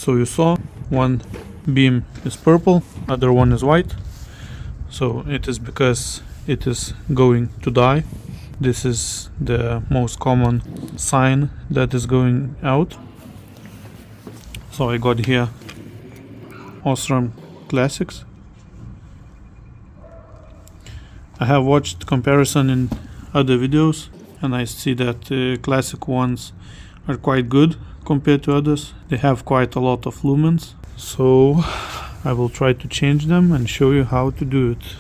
So you saw one beam is purple, other one is white. So it is because it is going to die. This is the most common sign that is going out. So I got here Osram Classics. I have watched comparison in other videos and I see that classic ones are quite good compared to others. They have quite a lot of lumens. So I will try to change them and show you how to do it.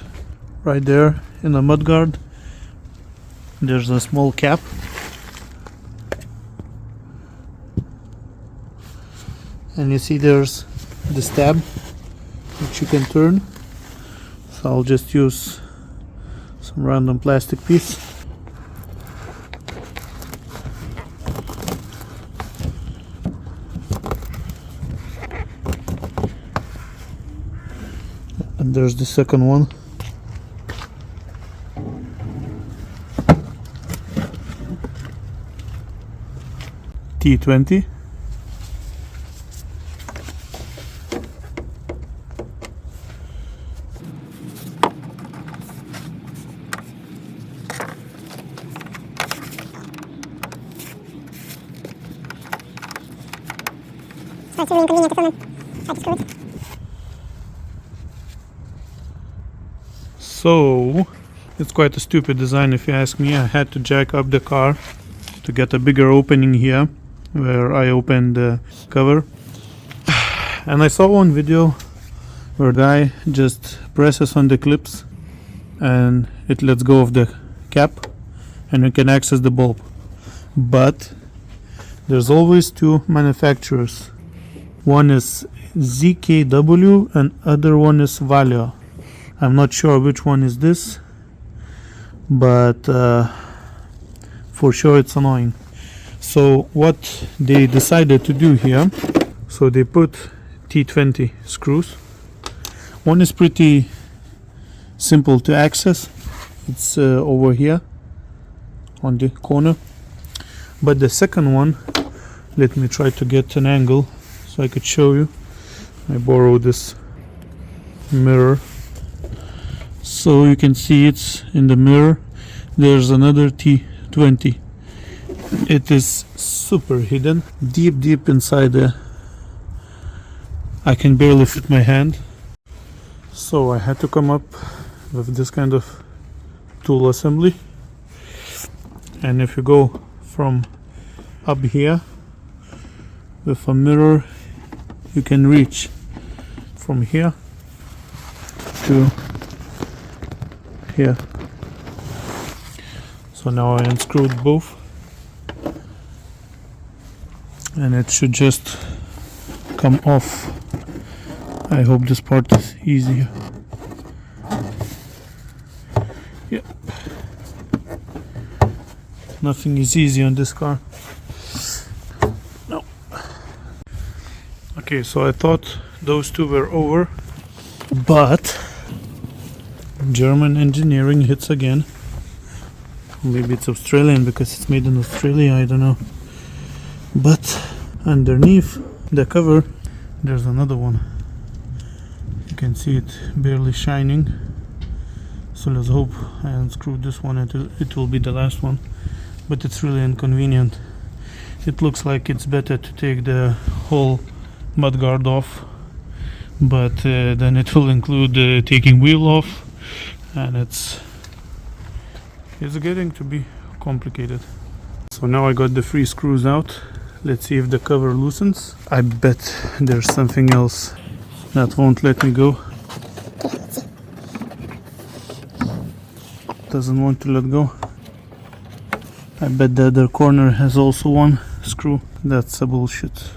Right there in the mudguard there's a small cap. And you see there's the stab which you can turn. So I'll just use some random plastic piece. And there's the second one. T20. It's really inconvenient to film them. I just screw it. So it's quite a stupid design if you ask me. I had to jack up the car to get a bigger opening here where I opened the cover. And I saw one video where a guy just presses on the clips and it lets go of the cap and you can access the bulb. But there's always two manufacturers. One is ZKW and other one is Valio. I'm not sure which one is this, but for sure it's annoying. So what they decided to do here, so they put T20 screws. One is pretty simple to access. It's over here on the corner. But the second one, let me try to get an angle so I could show you. I borrowed this mirror. So you can see it's in the mirror. There's another T20. It is super hidden, deep inside there. I can barely fit my hand. So I had to come up with this kind of tool assembly. And if you go from up here with a mirror, you can reach from here to here. So now I unscrewed both and it should just come off. I hope this part is easier. Yep. Nothing is easy on this car. No. Okay, so I thought those two were over, but German engineering hits again. Maybe it's Australian because it's made in Australia, I don't know. But underneath the cover there's another one. You can see it barely shining. So let's hope I unscrew this one and it will be the last one. But it's really inconvenient. It looks like it's better to take the whole mudguard off, but then it will include taking wheel off, and it's getting to be complicated. So now I got the 3 screws out. Let's see if the cover loosens. I bet there's something else that won't let me go. Doesn't want to let go. I bet the other corner has also one screw. That's a bullshit.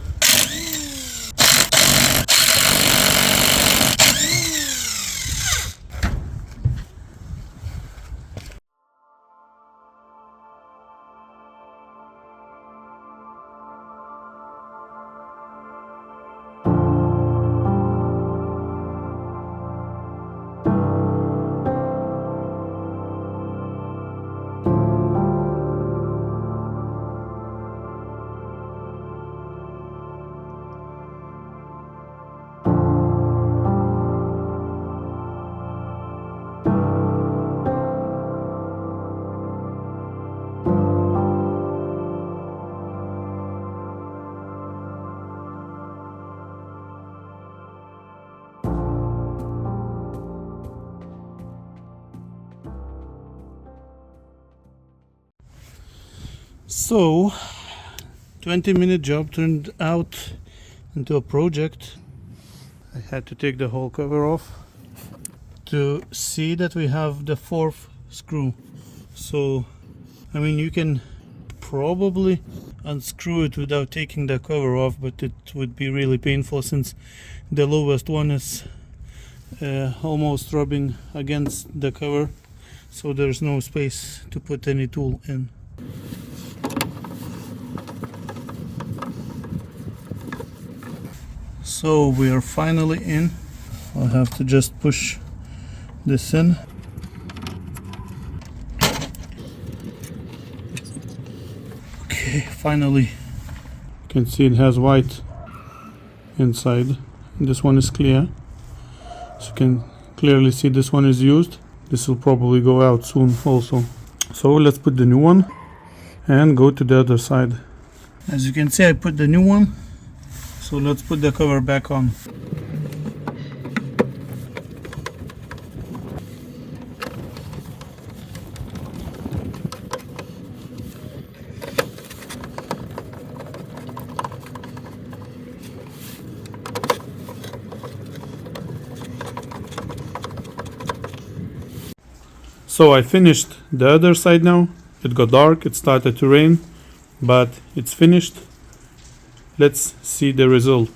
So 20-minute job turned out into a project. I had to take the whole cover off to see that we have the fourth screw. So I mean, you can probably unscrew it without taking the cover off, but it would be really painful since the lowest one is almost rubbing against the cover, so there's no space to put any tool in. So we are finally in. I'll have to just push this in. Okay, finally. You can see it has white inside. This one is clear. So you can clearly see this one is used. This will probably go out soon also. So let's put the new one and go to the other side. As you can see, I put the new one. So let's put the cover back on. So I finished the other side now. It got dark, it started to rain, but it's finished. Let's see the result.